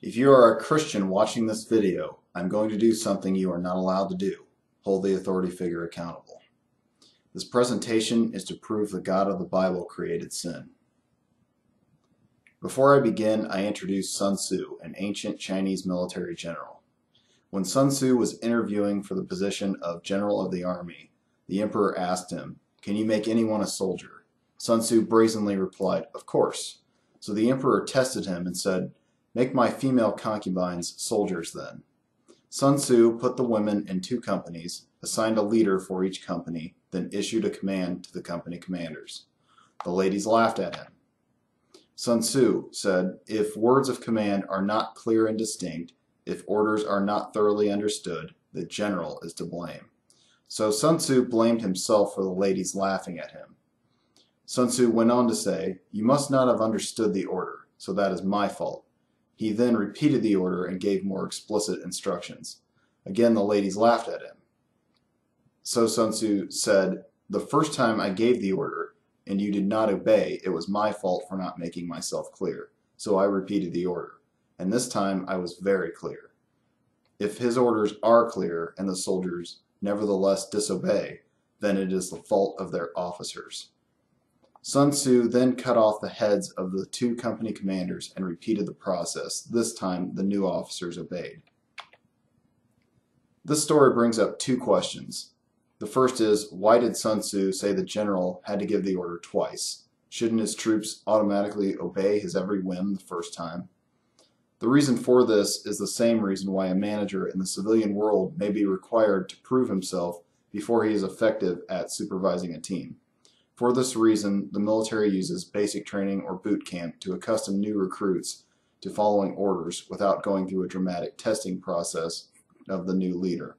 If you are a Christian watching this video, I'm going to do something you are not allowed to do. Hold the authority figure accountable. This presentation is to prove the God of the Bible created sin. Before I begin, I introduce Sun Tzu, an ancient Chinese military general. When Sun Tzu was interviewing for the position of General of the Army, the emperor asked him, "Can you make anyone a soldier?" Sun Tzu brazenly replied, "Of course." So the emperor tested him and said, "Make my female concubines soldiers then." Sun Tzu put the women in 2 companies, assigned a leader for each company, then issued a command to the company commanders. The ladies laughed at him. Sun Tzu said, "If words of command are not clear and distinct, if orders are not thoroughly understood, the general is to blame." So Sun Tzu blamed himself for the ladies laughing at him. Sun Tzu went on to say, "You must not have understood the order, so that is my fault." He then repeated the order and gave more explicit instructions. Again, the ladies laughed at him. So Sun Tzu said, "The first time I gave the order and you did not obey, it was my fault for not making myself clear. So I repeated the order. And this time I was very clear. If his orders are clear and the soldiers nevertheless disobey, then it is the fault of their officers." Sun Tzu then cut off the heads of the 2 company commanders and repeated the process. This time the new officers obeyed. This story brings up 2 questions. The first is, why did Sun Tzu say the general had to give the order twice? Shouldn't his troops automatically obey his every whim the first time? The reason for this is the same reason why a manager in the civilian world may be required to prove himself before he is effective at supervising a team. For this reason, the military uses basic training or boot camp to accustom new recruits to following orders without going through a dramatic testing process of the new leader.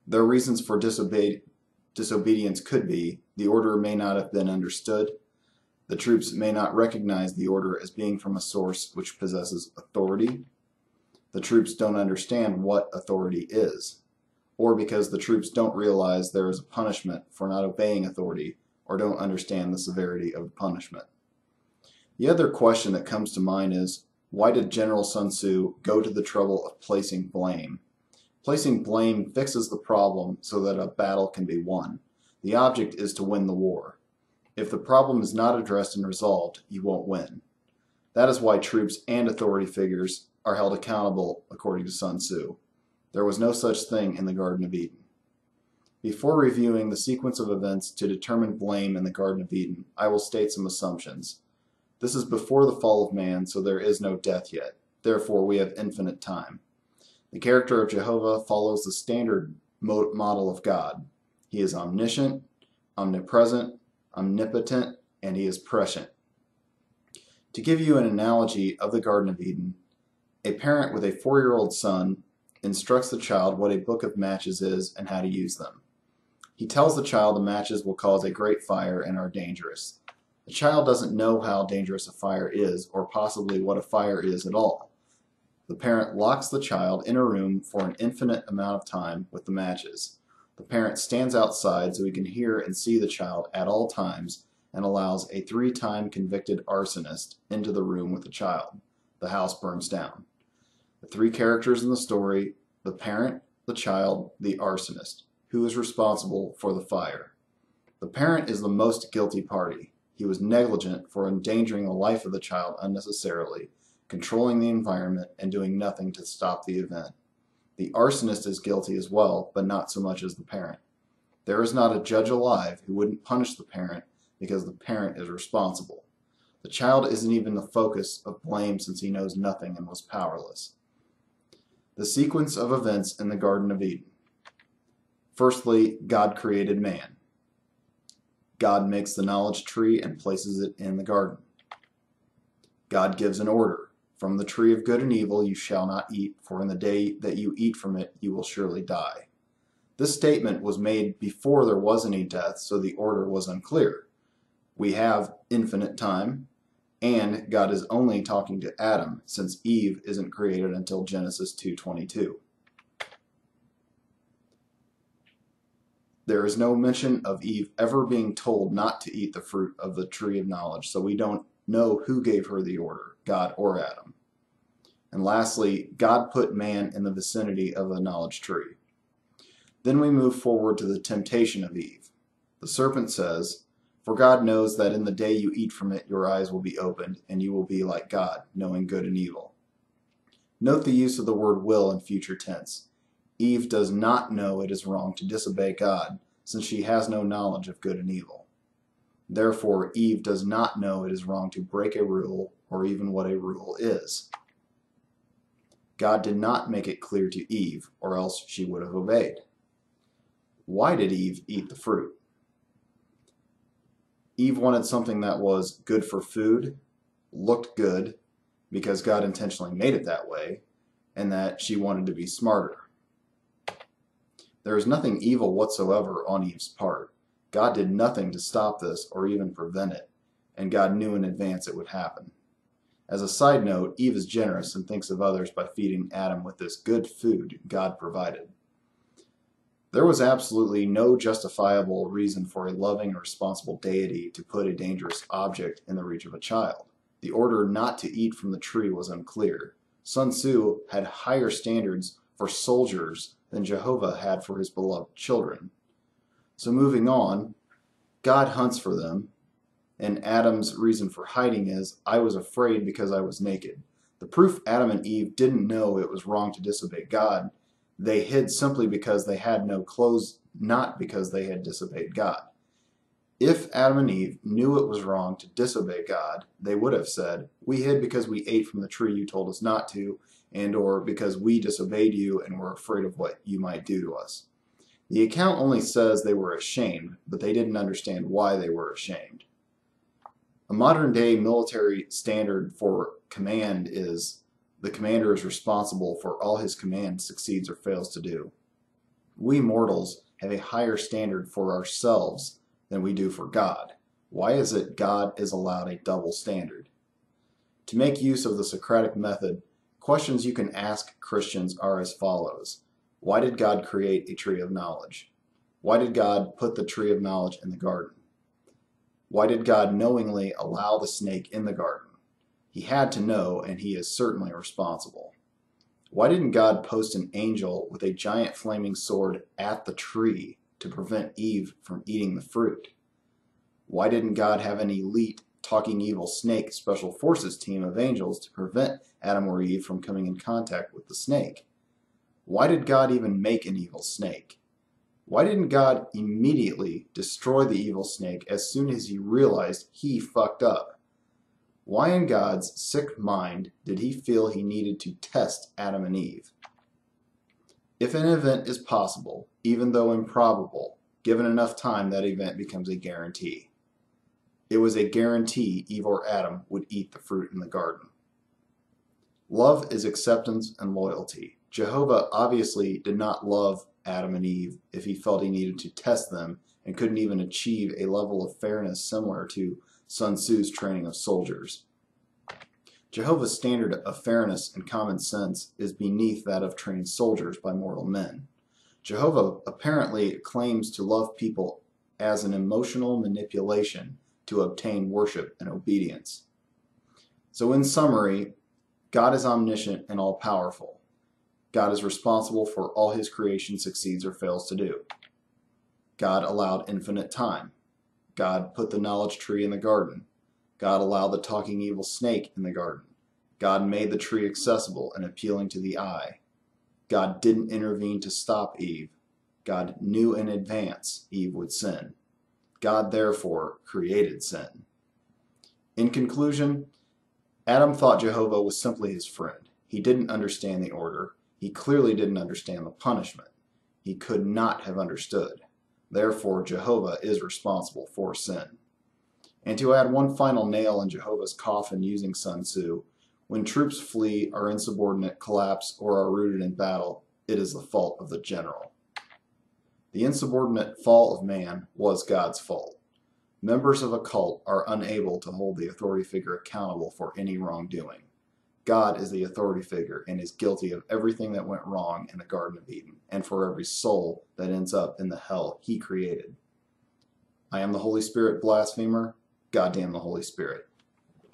Their reasons for disobedience could be the order may not have been understood, the troops may not recognize the order as being from a source which possesses authority, the troops don't understand what authority is, or because the troops don't realize there is a punishment for not obeying authority or don't understand the severity of the punishment. The other question that comes to mind is, why did General Sun Tzu go to the trouble of placing blame? Placing blame fixes the problem so that a battle can be won. The object is to win the war. If the problem is not addressed and resolved, you won't win. That is why troops and authority figures are held accountable according to Sun Tzu. There was no such thing in the Garden of Eden. Before reviewing the sequence of events to determine blame in the Garden of Eden, I will state some assumptions. This is before the fall of man, so there is no death yet. Therefore, we have infinite time. The character of Jehovah follows the standard model of God. He is omniscient, omnipresent, omnipotent, and he is prescient. To give you an analogy of the Garden of Eden, a parent with a 4-year-old son instructs the child what a book of matches is and how to use them. He tells the child the matches will cause a great fire and are dangerous. The child doesn't know how dangerous a fire is or possibly what a fire is at all. The parent locks the child in a room for an infinite amount of time with the matches. The parent stands outside so he can hear and see the child at all times and allows a 3-time convicted arsonist into the room with the child. The house burns down. The 3 characters in the story, the parent, the child, the arsonist. Who is responsible for the fire? The parent is the most guilty party. He was negligent for endangering the life of the child unnecessarily, controlling the environment, and doing nothing to stop the event. The arsonist is guilty as well, but not so much as the parent. There is not a judge alive who wouldn't punish the parent because the parent is responsible. The child isn't even the focus of blame since he knows nothing and was powerless. The sequence of events in the Garden of Eden. Firstly, God created man. God makes the knowledge tree and places it in the garden. God gives an order. From the tree of good and evil you shall not eat, for in the day that you eat from it you will surely die. This statement was made before there was any death, so the order was unclear. We have infinite time, and God is only talking to Adam, since Eve isn't created until Genesis 2:22. There is no mention of Eve ever being told not to eat the fruit of the tree of knowledge, so we don't know who gave her the order, God or Adam. And lastly, God put man in the vicinity of the knowledge tree. Then we move forward to the temptation of Eve. The serpent says, "For God knows that in the day you eat from it, your eyes will be opened, and you will be like God, knowing good and evil." Note the use of the word will in future tense. Eve does not know it is wrong to disobey God, since she has no knowledge of good and evil. Therefore, Eve does not know it is wrong to break a rule or even what a rule is. God did not make it clear to Eve, or else she would have obeyed. Why did Eve eat the fruit? Eve wanted something that was good for food, looked good, because God intentionally made it that way, and that she wanted to be smarter. There is nothing evil whatsoever on Eve's part. God did nothing to stop this or even prevent it, and God knew in advance it would happen. As a side note, Eve is generous and thinks of others by feeding Adam with this good food God provided. There was absolutely no justifiable reason for a loving and responsible deity to put a dangerous object in the reach of a child. The order not to eat from the tree was unclear. Sunsu had higher standards for soldiers than Jehovah had for his beloved children. So moving on, God hunts for them, and Adam's reason for hiding is, "I was afraid because I was naked." The proof Adam and Eve didn't know it was wrong to disobey God. They hid simply because they had no clothes, not because they had disobeyed God. If Adam and Eve knew it was wrong to disobey God, they would have said, "We hid because we ate from the tree you told us not to, and or because we disobeyed you and were afraid of what you might do to us." The account only says they were ashamed, but they didn't understand why they were ashamed. A modern-day military standard for command is the commander is responsible for all his command succeeds or fails to do. We mortals have a higher standard for ourselves than we do for God. Why is it God is allowed a double standard? To make use of the Socratic method, questions you can ask Christians are as follows. Why did God create a tree of knowledge? Why did God put the tree of knowledge in the garden? Why did God knowingly allow the snake in the garden? He had to know, and he is certainly responsible. Why didn't God post an angel with a giant flaming sword at the tree to prevent Eve from eating the fruit? Why didn't God have an elite talking evil snake special forces team of angels to prevent Adam or Eve from coming in contact with the snake? Why did God even make an evil snake? Why didn't God immediately destroy the evil snake as soon as he realized he fucked up? Why in God's sick mind did he feel he needed to test Adam and Eve? If an event is possible, even though improbable, given enough time, that event becomes a guarantee. It was a guarantee Eve or Adam would eat the fruit in the garden. Love is acceptance and loyalty. Jehovah obviously did not love Adam and Eve if he felt he needed to test them and couldn't even achieve a level of fairness similar to Sunsu's training of soldiers. Jehovah's standard of fairness and common sense is beneath that of trained soldiers by mortal men. Jehovah apparently claims to love people as an emotional manipulation to obtain worship and obedience. So in summary, God is omniscient and all-powerful. God is responsible for all his creation succeeds or fails to do. God allowed infinite time. God put the knowledge tree in the garden. God allowed the talking evil snake in the garden. God made the tree accessible and appealing to the eye. God didn't intervene to stop Eve. God knew in advance Eve would sin. God therefore created sin. In conclusion, Adam thought Jehovah was simply his friend. He didn't understand the order. He clearly didn't understand the punishment. He could not have understood. Therefore, Jehovah is responsible for sin. And to add one final nail in Jehovah's coffin using Sunsu, when troops flee, are insubordinate, collapse, or are routed in battle, it is the fault of the general. The insubordinate fall of man was God's fault. Members of a cult are unable to hold the authority figure accountable for any wrongdoing. God is the authority figure and is guilty of everything that went wrong in the Garden of Eden, and for every soul that ends up in the hell he created. I am the Holy Spirit blasphemer. Goddamn the Holy Spirit.